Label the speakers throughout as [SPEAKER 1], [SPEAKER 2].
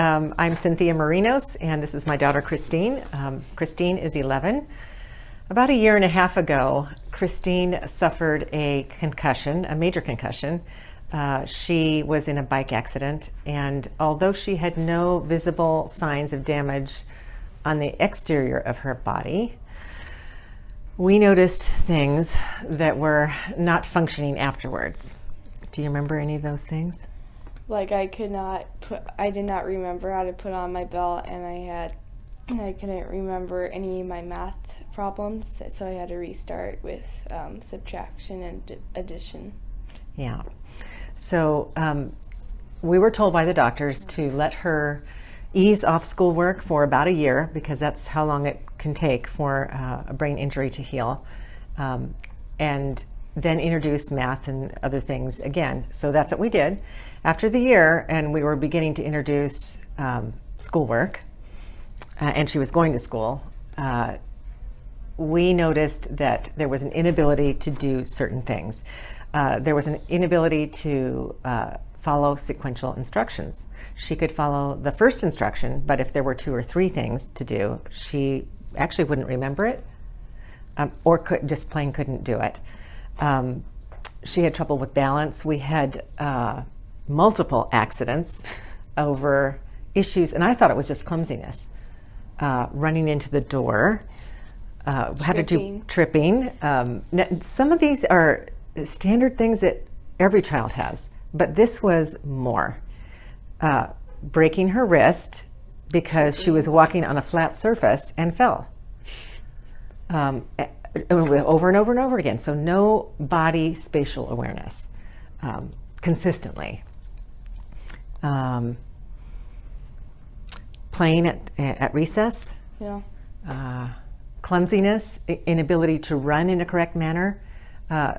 [SPEAKER 1] I'm Cynthia Marinos, and this is my daughter, Christine. Christine is 11. About a year and a half ago, Christine suffered a concussion, a major concussion. She was in a bike accident, and although she had no visible signs of damage on the exterior of her body, we noticed things that were not functioning afterwards. Do you remember any of those things?
[SPEAKER 2] Like I did not remember how to put on my belt, and I couldn't remember any of my math problems, so I had to restart with subtraction and addition.
[SPEAKER 1] Yeah. So we were told by the doctors to let her ease off schoolwork for about a year, because that's how long it can take for a brain injury to heal, and then introduce math and other things again. So that's what we did. After the year, and we were beginning to introduce schoolwork, and she was going to school, we noticed that there was an inability to do certain things. There was an inability to follow sequential instructions. She could follow the first instruction, but if there were 2 or 3 things to do, she actually wouldn't remember it, or just plain couldn't do it. She had trouble with balance. We had multiple accidents over issues, and I thought it was just clumsiness. Running into the door, had to do tripping. Some of these are standard things that every child has, but this was more. Breaking her wrist because she was walking on a flat surface and fell. Over and over and over again. So no body spatial awareness consistently. Playing at recess.
[SPEAKER 2] Yeah.
[SPEAKER 1] Clumsiness, inability to run in a correct manner,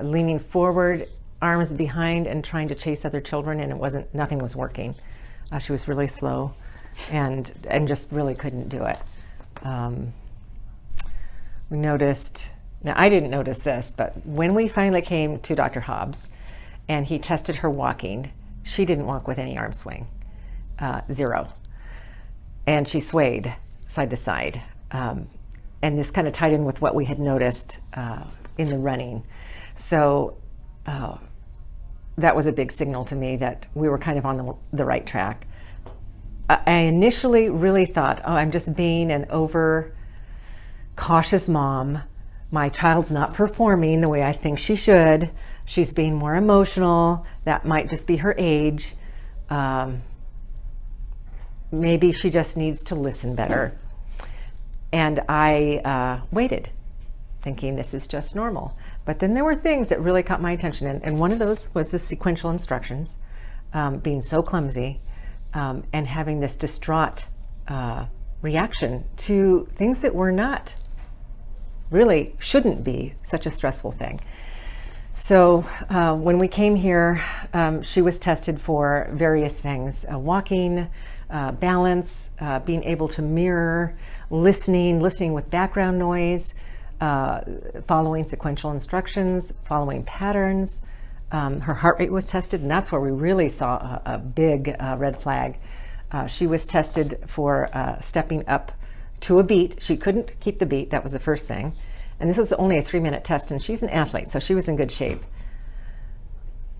[SPEAKER 1] leaning forward, arms behind, and trying to chase other children, and nothing was working. She was really slow, and just really couldn't do it. We noticed. Now, I didn't notice this, but when we finally came to Dr. Hobbs and he tested her walking, she didn't walk with any arm swing, 0. And she swayed side to side. And this kind of tied in with what we had noticed in the running. So that was a big signal to me that we were kind of on the right track. I initially really thought, I'm just being an over cautious mom. My child's not performing the way I think she should. She's being more emotional. That might just be her age. Maybe she just needs to listen better. And I waited, thinking this is just normal. But then there were things that really caught my attention. And one of those was the sequential instructions, being so clumsy, and having this distraught reaction to things that were not really shouldn't be such a stressful thing. So when we came here, she was tested for various things: walking, balance, being able to mirror, listening with background noise, following sequential instructions, following patterns. Her heart rate was tested, and that's where we really saw a big red flag. She was tested for stepping up to a beat. She couldn't keep the beat. That was the first thing. And this was only a 3-minute test, and she's an athlete, so she was in good shape.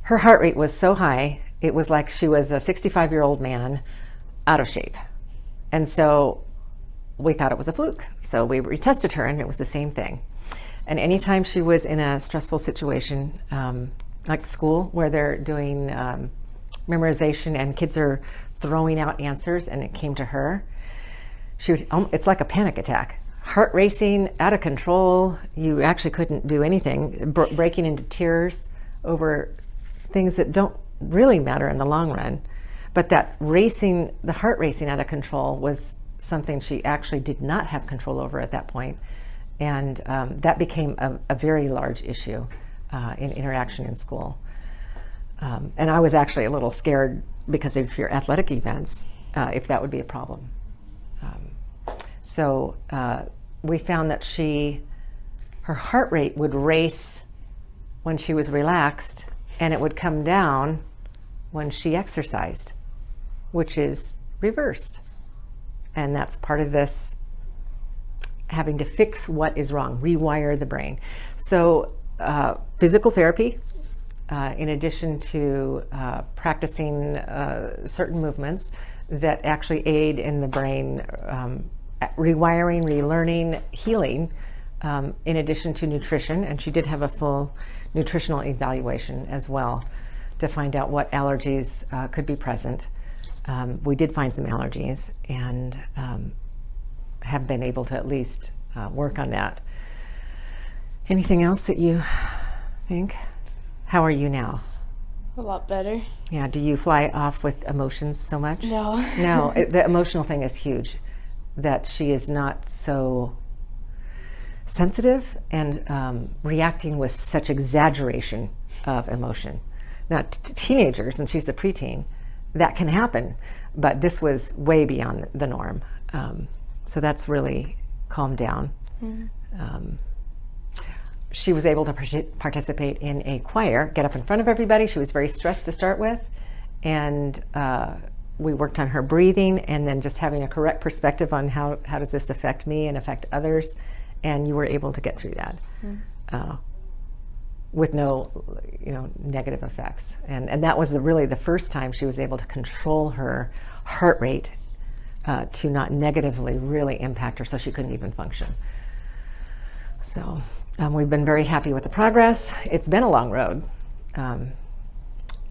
[SPEAKER 1] Her heart rate was so high, it was like she was a 65-year-old man out of shape. And so we thought it was a fluke. So we retested her, and it was the same thing. And anytime she was in a stressful situation, like school, where they're doing memorization and kids are throwing out answers, and it came to her, it's like a panic attack. Heart racing, out of control. You actually couldn't do anything, breaking into tears over things that don't really matter in the long run. But that racing, the heart racing out of control, was something she actually did not have control over at that point. And that became a very large issue in interaction in school. And I was actually a little scared because of your athletic events, if that would be a problem. So we found that her heart rate would race when she was relaxed, and it would come down when she exercised, which is reversed. And that's part of this having to fix what is wrong, rewire the brain. So physical therapy, in addition to practicing certain movements that actually aid in the brain rewiring, relearning, healing, in addition to nutrition. And she did have a full nutritional evaluation as well to find out what allergies could be present. We did find some allergies and have been able to at least work on that. Anything else that you think? How are you now?
[SPEAKER 2] A lot better.
[SPEAKER 1] Yeah, do you fly off with emotions so much?
[SPEAKER 2] No.
[SPEAKER 1] No, the emotional thing is huge. That she is not so sensitive and reacting with such exaggeration of emotion. Now, teenagers, and she's a preteen, that can happen, but this was way beyond the norm. So that's really calmed down. Mm-hmm. She was able to participate in a choir, get up in front of everybody. She was very stressed to start with, and we worked on her breathing and then just having a correct perspective on how does this affect me and affect others, and you were able to get through that with no negative effects. And that was really the first time she was able to control her heart rate to not negatively really impact her, so she couldn't even function. So we've been very happy with the progress. It's been a long road,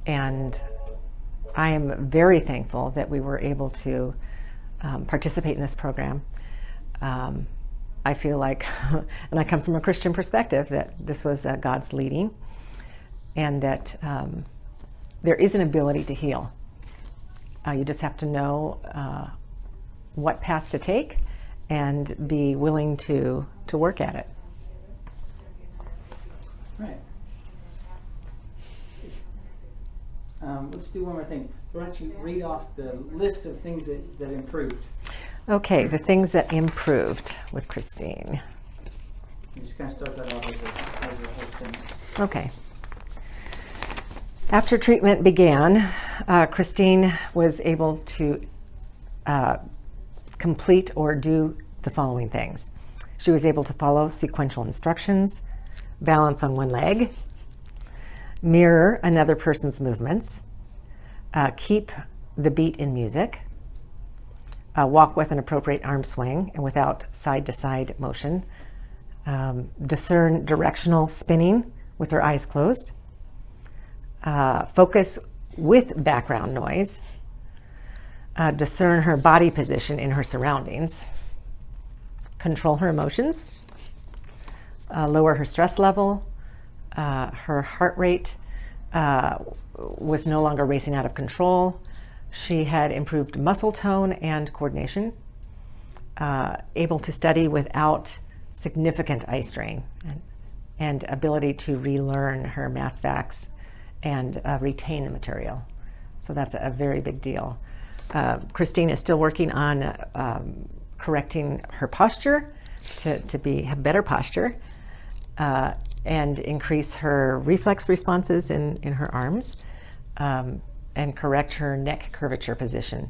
[SPEAKER 1] and I am very thankful that we were able to participate in this program. I feel like, and I come from a Christian perspective, that this was God's leading, and that there is an ability to heal. You just have to know what path to take and be willing to work at it.
[SPEAKER 3] Right. Let's do one more thing. Why don't you read off the list of things that improved?
[SPEAKER 1] Okay, the things that improved with Christine.
[SPEAKER 3] You just kind of start that off as a whole sentence.
[SPEAKER 1] Okay. After treatment began, Christine was able to complete or do the following things. She was able to follow sequential instructions, balance on one leg, mirror another person's movements, keep the beat in music, walk with an appropriate arm swing and without side-to-side motion, discern directional spinning with her eyes closed, focus with background noise, discern her body position in her surroundings, control her emotions, lower her stress level. Her heart rate was no longer racing out of control. She had improved muscle tone and coordination, able to study without significant eye strain, and ability to relearn her math facts and retain the material. So that's a very big deal. Christine is still working on correcting her posture to have better posture and increase her reflex responses in her arms and correct her neck curvature position.